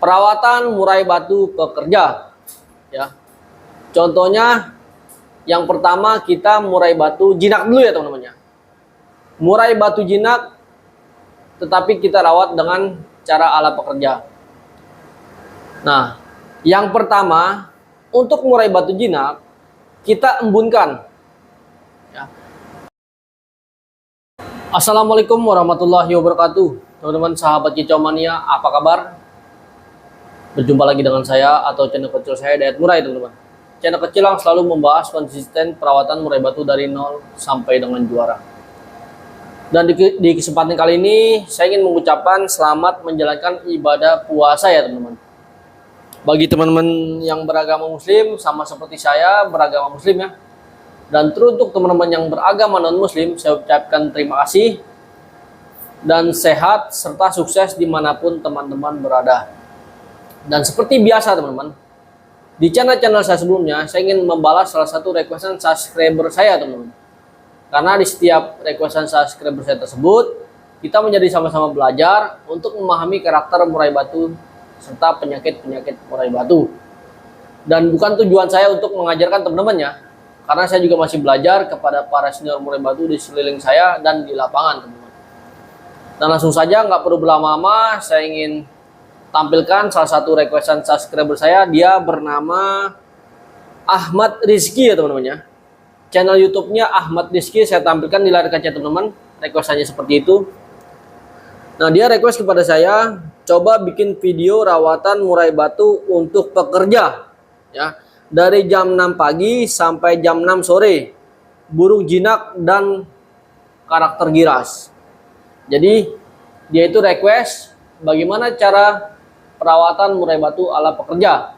Perawatan murai batu pekerja, ya. Contohnya yang pertama kita murai batu jinak dulu ya teman-teman ya. Murai batu jinak tetapi kita rawat dengan cara ala pekerja. Nah, yang pertama untuk murai batu jinak kita embunkan. Ya. Assalamualaikum warahmatullahi wabarakatuh, teman-teman sahabat Kicau Mania, apa kabar? Berjumpa lagi dengan saya atau channel kecil saya, Dayat Murai, teman-teman. Channel kecil yang selalu membahas konsisten perawatan murai batu dari nol sampai dengan juara. Dan di kesempatan kali ini saya ingin mengucapkan selamat menjalankan ibadah puasa ya teman-teman. Bagi teman-teman yang beragama muslim sama seperti saya beragama muslim ya. Dan teruntuk teman-teman yang beragama non-muslim, saya ucapkan terima kasih dan sehat serta sukses dimanapun teman-teman berada. Dan seperti biasa teman-teman, di channel-channel saya sebelumnya, saya ingin membalas salah satu requestan subscriber saya teman-teman. Karena di setiap requestan subscriber saya tersebut, kita menjadi sama-sama belajar untuk memahami karakter murai batu serta penyakit-penyakit murai batu. Dan bukan tujuan saya untuk mengajarkan teman-temannya, karena saya juga masih belajar kepada para senior murai batu di sekeliling saya dan di lapangan teman-teman. Dan langsung saja, nggak perlu berlama-lama, saya ingin tampilkan salah satu requestan subscriber saya. Dia bernama Ahmad Rizky ya teman-teman ya. Channel YouTube-nya Ahmad Rizky saya tampilkan di layar kaca teman-teman. Requestannya seperti itu. Nah, dia request kepada saya, coba bikin video rawatan murai batu untuk pekerja ya. Dari jam 6 pagi sampai jam 6 sore. Burung jinak dan karakter giras. Jadi dia itu request bagaimana cara perawatan murai batu ala pekerja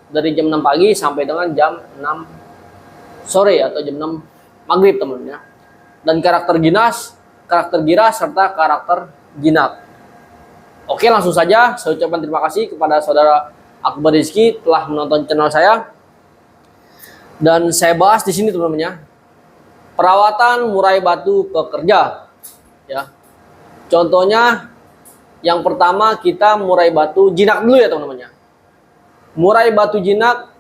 dari jam 6 pagi sampai dengan jam 6 sore atau jam 6 maghrib teman-teman ya. Dan karakter giras serta karakter jinak. Oke, langsung saja saya ucapkan terima kasih kepada saudara Akbar Rizky telah menonton channel saya. Dan saya bahas di sini teman-teman ya. Perawatan murai batu pekerja ya. Contohnya yang pertama kita murai batu jinak dulu ya teman-teman ya. Murai batu jinak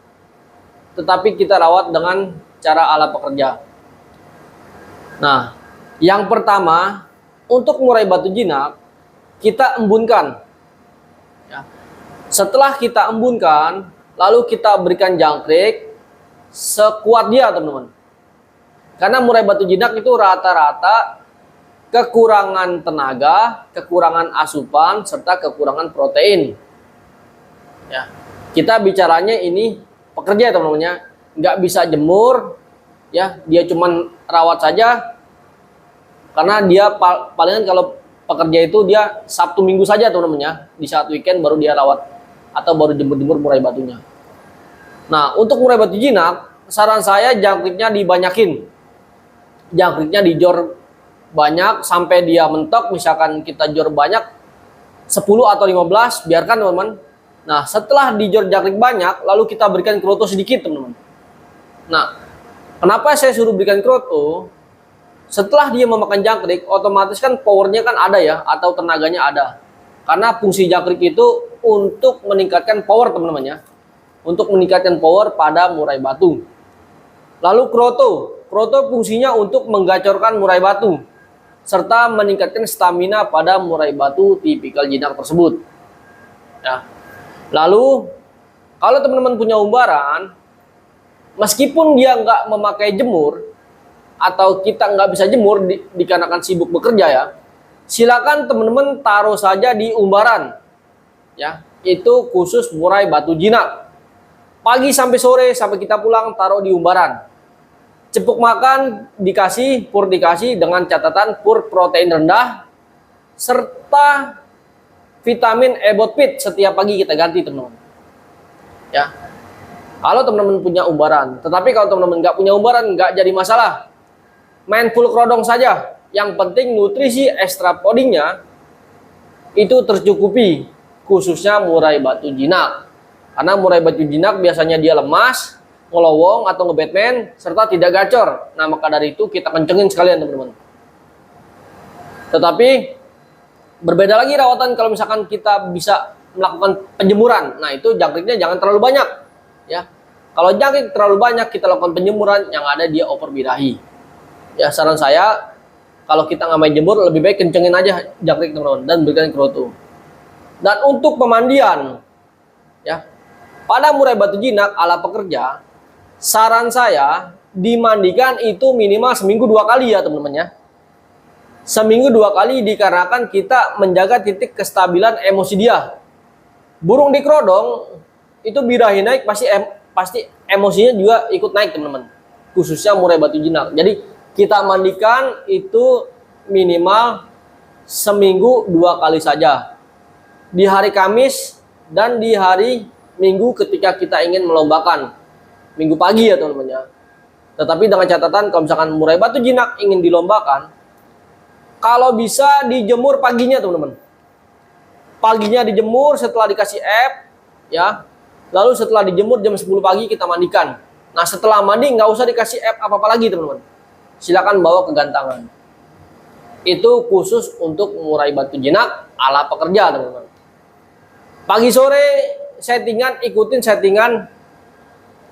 tetapi kita rawat dengan cara ala pekerja. Nah, yang pertama untuk murai batu jinak kita embunkan. Ya. Setelah kita embunkan, lalu kita berikan jangkrik sekuat dia teman-teman. Karena murai batu jinak itu rata-rata kekurangan tenaga, kekurangan asupan, serta kekurangan protein. Ya, kita bicaranya ini pekerja teman-teman ya, nggak bisa jemur, ya dia cuman rawat saja. Karena dia palingan kalau pekerja itu dia Sabtu Minggu saja teman-teman ya, di saat weekend baru dia rawat atau baru jemur-jemur murai batunya. Nah, untuk murai batu jinak, saran saya jangkriknya dibanyakin, jangkriknya dijor banyak sampai dia mentok. Misalkan kita jor banyak 10 atau 15, biarkan teman-teman. Nah, setelah dijor jangkrik banyak, lalu kita berikan kroto sedikit teman-teman. Nah, kenapa saya suruh berikan kroto? Setelah dia memakan jangkrik, otomatis kan powernya kan ada ya, atau tenaganya ada. Karena fungsi jangkrik itu untuk meningkatkan power teman-teman ya, untuk meningkatkan power pada murai batu. Lalu kroto fungsinya untuk menggacorkan murai batu serta meningkatkan stamina pada murai batu tipikal jinak tersebut. Ya. Lalu kalau teman-teman punya umbaran, meskipun dia nggak memakai jemur atau kita nggak bisa jemur dikarenakan sibuk bekerja ya, silakan teman-teman taruh saja di umbaran. Ya, itu khusus murai batu jinak. Pagi sampai sore sampai kita pulang taruh di umbaran. Cepuk makan dikasih, pur dikasih dengan catatan pur protein rendah serta vitamin ebotpit setiap pagi kita ganti teman-teman. Ya. Kalau teman-teman punya umbaran, tetapi kalau teman-teman nggak punya umbaran nggak jadi masalah. Main full krodong saja. Yang penting nutrisi extra podingnya itu tercukupi, khususnya murai batu jinak. Karena murai batu jinak biasanya dia lemas, ngelowong atau nge-Batman serta tidak gacor. Nah, maka dari itu kita kencengin sekalian teman-teman. Tetapi berbeda lagi rawatan kalau misalkan kita bisa melakukan penjemuran. Nah, itu jangkriknya jangan terlalu banyak, ya. Kalau jangkrik terlalu banyak kita lakukan penjemuran, yang ada dia over birahi. Ya, saran saya kalau kita nggak main jemur, lebih baik kencengin aja jangkrik teman-teman dan berikan kroto. Dan untuk pemandian, ya, pada murai batu jinak ala pekerja, saran saya dimandikan itu minimal seminggu 2 kali ya teman-teman ya. Seminggu 2 kali dikarenakan kita menjaga titik kestabilan emosi dia. Burung dikerodong itu birahi naik pasti emosinya juga ikut naik teman-teman. Khususnya murai batu jinak. Jadi kita mandikan itu minimal seminggu 2 kali saja. Di hari Kamis dan di hari Minggu ketika kita ingin melombakan. Minggu pagi ya teman-teman ya. Tetapi dengan catatan kalau misalkan murai batu jinak ingin dilombakan, kalau bisa dijemur paginya teman-teman. Paginya dijemur setelah dikasih app, ya. Lalu setelah dijemur jam 10 pagi kita mandikan. Nah setelah mandi nggak usah dikasih app apa-apa lagi teman-teman. Silakan bawa ke gantangan. Itu khusus untuk murai batu jinak ala pekerja teman-teman. Pagi sore settingan, ikutin settingan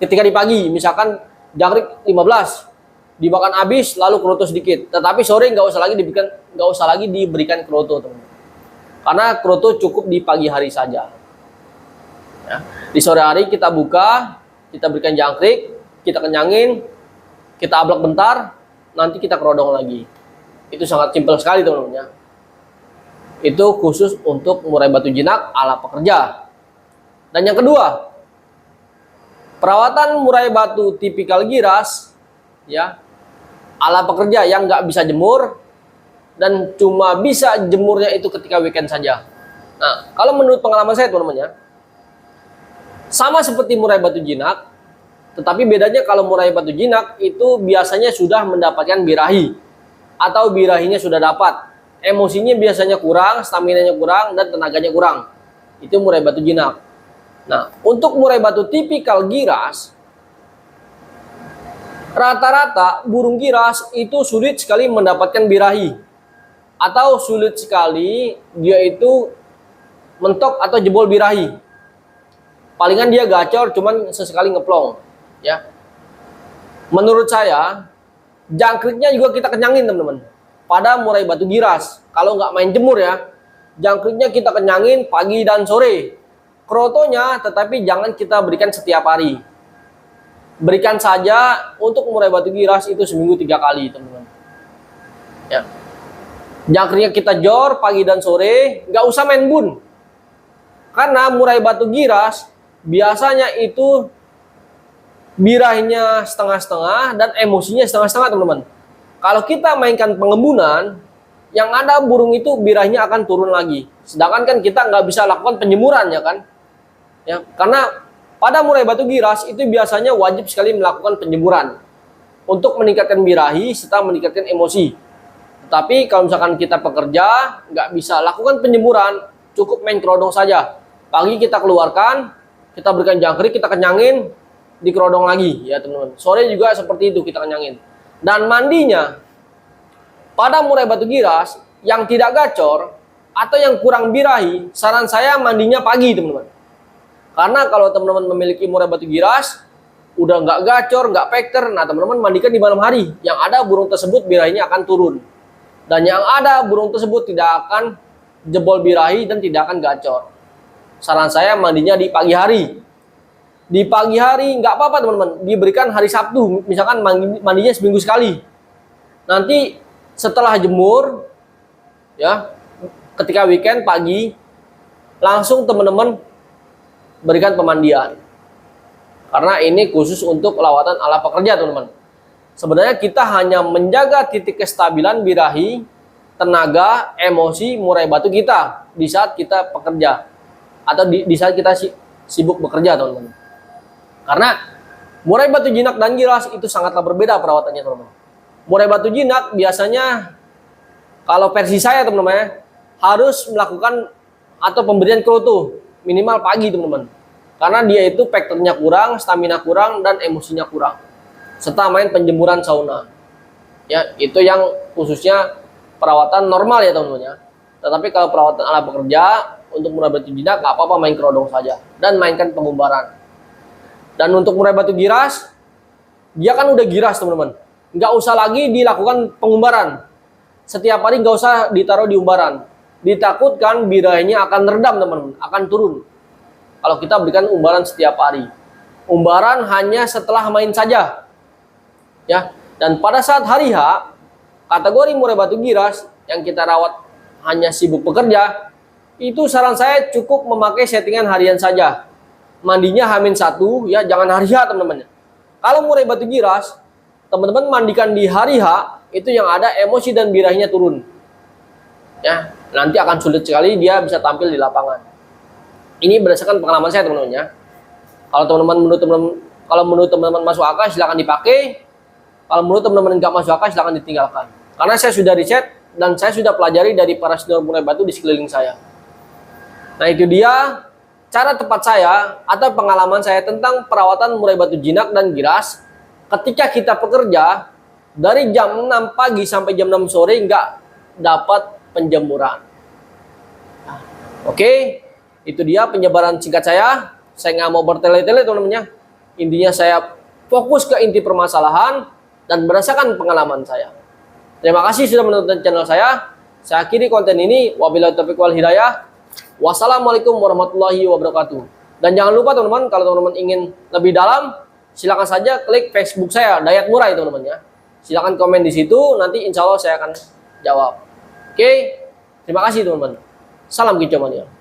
ketika di pagi. Misalkan jangkrik 15 dimakan habis lalu kroto sedikit. Tetapi sore nggak usah lagi diberikan kroto teman-teman. Karena kroto cukup di pagi hari saja. Ya. Di sore hari kita buka, kita berikan jangkrik, kita kenyangin, kita ablak bentar, nanti kita kerodong lagi. Itu sangat simpel sekali teman-teman ya. Itu khusus untuk murai batu jinak ala pekerja. Dan yang kedua, perawatan murai batu tipikal giras ya ala pekerja yang nggak bisa jemur dan cuma bisa jemurnya itu ketika weekend saja. Nah, kalau menurut pengalaman saya teman-teman ya, sama seperti murai batu jinak, tetapi bedanya kalau murai batu jinak itu biasanya sudah mendapatkan birahi atau birahinya sudah dapat. Emosinya biasanya kurang, staminanya kurang, dan tenaganya kurang. Itu murai batu jinak. Nah, untuk murai batu tipikal giras, rata-rata burung giras itu sulit sekali mendapatkan birahi. Atau sulit sekali dia itu mentok atau jebol birahi. Palingan dia gacor cuman sesekali ngeplong ya. Menurut saya jangkriknya juga kita kenyangin teman-teman. Pada murai batu giras, kalau nggak main jemur ya, jangkriknya kita kenyangin pagi dan sore. Krotonya tetapi jangan kita berikan setiap hari. Berikan saja untuk murai batu giras itu seminggu 3 kali teman-teman. Ya. Jangkriknya kita jor pagi dan sore, nggak usah main bun. Karena murai batu giras biasanya itu birahinya setengah-setengah dan emosinya setengah-setengah teman-teman. Kalau kita mainkan pengembunan, yang ada burung itu birahinya akan turun lagi. Sedangkan kan kita nggak bisa lakukan penjemuran ya kan? Ya, karena pada murai batu giras itu biasanya wajib sekali melakukan penjemuran untuk meningkatkan birahi serta meningkatkan emosi. Tapi kalau misalkan kita pekerja, nggak bisa lakukan penjemuran, cukup main kerodong saja. Pagi kita keluarkan, kita berikan jangkrik, kita kenyangin, dikerodong lagi ya teman-teman. Sore juga seperti itu kita kenyangin. Dan mandinya, pada murai batu giras, yang tidak gacor, atau yang kurang birahi, saran saya mandinya pagi teman-teman. Karena kalau teman-teman memiliki murai batu giras, udah nggak gacor, nggak pekter, nah teman-teman mandikan di malam hari. Yang ada burung tersebut birahinya akan turun. Dan yang ada burung tersebut tidak akan jebol birahi dan tidak akan gacor. Saran saya mandinya di pagi hari. Di pagi hari nggak apa-apa teman-teman, diberikan hari Sabtu, misalkan mandinya seminggu sekali. Nanti setelah jemur, ya, ketika weekend pagi, langsung teman-teman berikan pemandian. Karena ini khusus untuk lawatan ala pekerja teman-teman. Sebenarnya kita hanya menjaga titik kestabilan birahi, tenaga, emosi, murai batu kita di saat kita pekerja atau di saat kita sibuk bekerja teman-teman. Karena murai batu jinak dan giras itu sangatlah berbeda perawatannya teman-teman. Murai batu jinak biasanya kalau versi saya teman-teman harus melakukan atau pemberian kroto minimal pagi teman-teman. Karena dia itu faktornya kurang, stamina kurang, dan emosinya kurang. Serta main penjemuran sauna. Ya, itu yang khususnya perawatan normal ya teman-teman ya. Tetapi kalau perawatan ala pekerja untuk murai batu jinak nggak apa-apa main kerodong saja dan mainkan pengumbaran. Dan untuk murai batu giras, dia kan udah giras teman-teman, nggak usah lagi dilakukan pengumbaran. Setiap hari nggak usah ditaruh di umbaran, ditakutkan birahnya akan redam teman-teman, akan turun kalau kita berikan umbaran setiap hari. Umbaran hanya setelah main saja ya. Dan pada saat hari H, kategori murai batu giras yang kita rawat hanya sibuk bekerja, itu saran saya cukup memakai settingan harian saja. Mandinya H-1 ya, jangan hari H teman-teman. Kalau murai batu giras, teman-teman mandikan di hari H, itu yang ada emosi dan birahinya turun. Ya, nanti akan sulit sekali dia bisa tampil di lapangan. Ini berdasarkan pengalaman saya teman-teman ya. Kalau menurut teman-teman masuk akal silakan dipakai. Kalau menurut teman-teman nggak masuk akal silakan ditinggalkan. Karena saya sudah riset dan saya sudah pelajari dari para senior murai batu di sekeliling saya. Nah itu dia cara tepat saya atau pengalaman saya tentang perawatan murai batu jinak dan giras ketika kita bekerja dari jam 6 pagi sampai jam 6 sore nggak dapat penjemuran. Nah, oke, itu dia penyebaran singkat saya. Saya nggak mau bertele-tele teman-teman ya. Intinya saya fokus ke inti permasalahan dan berdasarkan pengalaman saya. Terima kasih sudah menonton channel saya. Saya akhiri konten ini. Wabillahi taufiq wal hidayah. Wassalamualaikum warahmatullahi wabarakatuh. Dan jangan lupa teman-teman, kalau teman-teman ingin lebih dalam, silakan saja klik Facebook saya, Dayat Murai teman-teman ya. Silakan komen di situ, nanti insya Allah saya akan jawab. Oke, terima kasih teman-teman. Salam kicau mania.